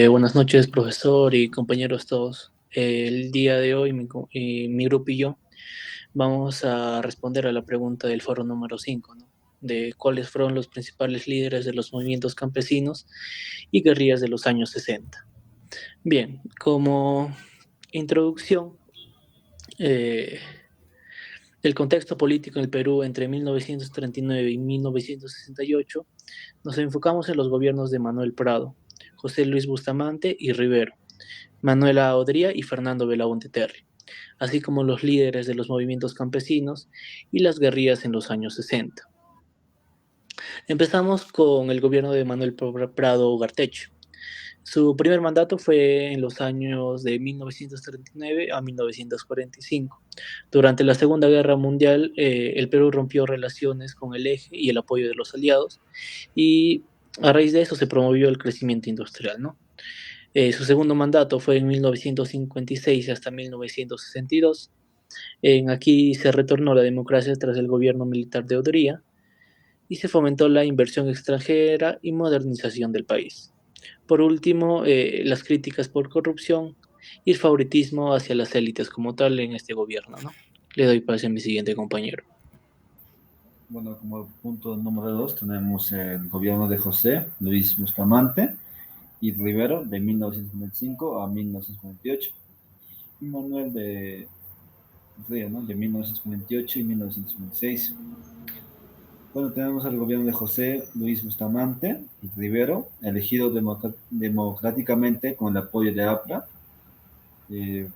Buenas noches, profesor y compañeros todos. El día de hoy, mi grupo y yo vamos a responder a la pregunta del foro número 5, ¿no? De cuáles fueron los principales líderes de los movimientos campesinos y guerrillas de los años 60. Bien, como introducción, eh, el contexto político en el Perú entre 1939 y 1968, nos enfocamos en los gobiernos de Manuel Prado, José Luis Bustamante y Rivero, Manuela Odría y Fernando Belaúnde Terry, así como los líderes de los movimientos campesinos y las guerrillas en los años 60. Empezamos con el gobierno de Manuel Prado Ugarteche. Su primer mandato fue en los años de 1939 a 1945. Durante la Segunda Guerra Mundial, el Perú rompió relaciones con el eje y el apoyo de los aliados, y a raíz de eso se promovió el crecimiento industrial, ¿no? Su segundo mandato fue en 1956 hasta 1962. Aquí se retornó la democracia tras el gobierno militar de Odría y se fomentó la inversión extranjera y modernización del país. Por último, las críticas por corrupción y el favoritismo hacia las élites como tal en este gobierno, ¿no? Le doy paso a mi siguiente compañero. Bueno, como punto número 2 tenemos el gobierno de José Luis Bustamante y Rivero de 1995 a 1948 y Manuel de Río, ¿no? De 1948 y 1956. Bueno, tenemos al gobierno de José Luis Bustamante y Rivero, elegido democráticamente con el apoyo de APRA. El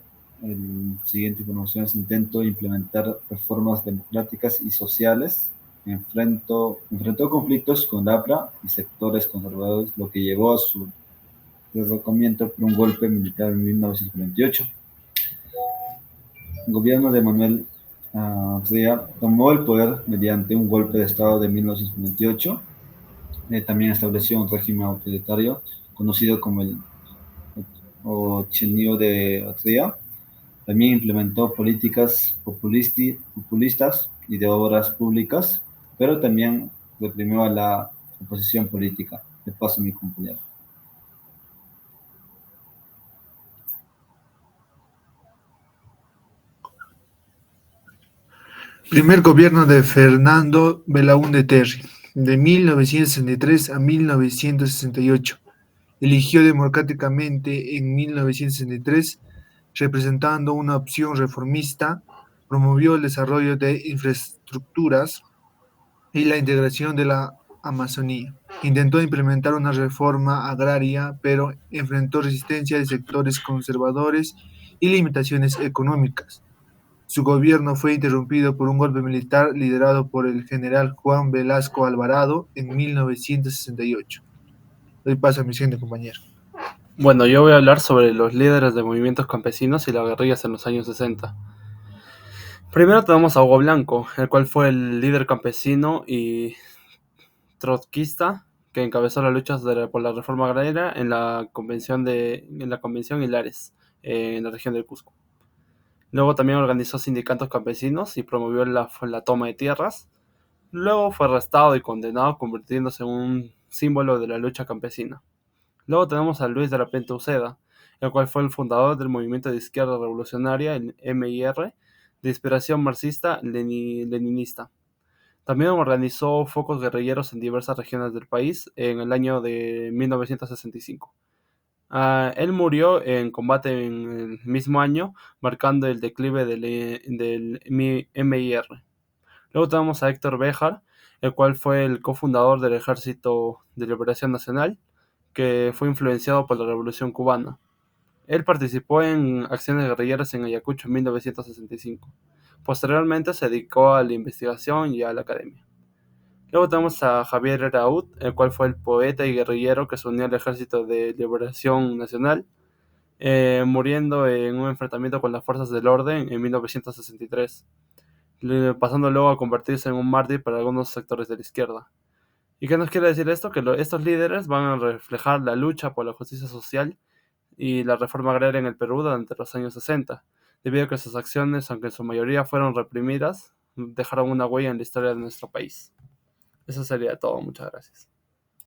siguiente información es intento implementar reformas democráticas y sociales. Enfrentó conflictos con APRA y sectores conservadores, lo que llevó a su derrocamiento por un golpe militar en 1948. El gobierno de Manuel Ría tomó el poder mediante un golpe de Estado de 1928. También estableció un régimen autoritario conocido como el Ochenio de Ría. También implementó políticas populistas y de obras públicas, pero también reprimió a la oposición política. Le paso a mi compañero. Primer gobierno de Fernando Belaúnde Terry, de 1963 a 1968. Eligió democráticamente en 1963, representando una opción reformista, promovió el desarrollo de infraestructuras y la integración de la Amazonía. Intentó implementar una reforma agraria, pero enfrentó resistencia de sectores conservadores y limitaciones económicas. Su gobierno fue interrumpido por un golpe militar liderado por el general Juan Velasco Alvarado en 1968. Doy paso a mi siguiente compañero. Bueno, yo voy a hablar sobre los líderes de movimientos campesinos y las guerrillas en los años 60. Primero tenemos a Hugo Blanco, el cual fue el líder campesino y trotskista que encabezó las luchas por la reforma agraria en la convención Hilares, en la región del Cusco. Luego también organizó sindicatos campesinos y promovió la toma de tierras. Luego fue arrestado y condenado, convirtiéndose en un símbolo de la lucha campesina. Luego tenemos a Luis de la Penta Uceda, el cual fue el fundador del movimiento de izquierda revolucionaria, el MIR, de inspiración marxista-leninista. También organizó focos guerrilleros en diversas regiones del país en el año de 1965. Él murió en combate en el mismo año, marcando el declive del MIR. Luego tenemos a Héctor Béjar, el cual fue el cofundador del Ejército de Liberación Nacional, que fue influenciado por la Revolución Cubana. Él participó en acciones guerrilleras en Ayacucho en 1965. Posteriormente se dedicó a la investigación y a la academia. Luego tenemos a Javier Araúz, el cual fue el poeta y guerrillero que se unió al Ejército de Liberación Nacional, muriendo en un enfrentamiento con las fuerzas del orden en 1963, pasando luego a convertirse en un mártir para algunos sectores de la izquierda. ¿Y qué nos quiere decir esto? Que estos líderes van a reflejar la lucha por la justicia social y la reforma agraria en el Perú durante los años 60, debido a que sus acciones, aunque en su mayoría fueron reprimidas, dejaron una huella en la historia de nuestro país. Eso sería todo, muchas gracias.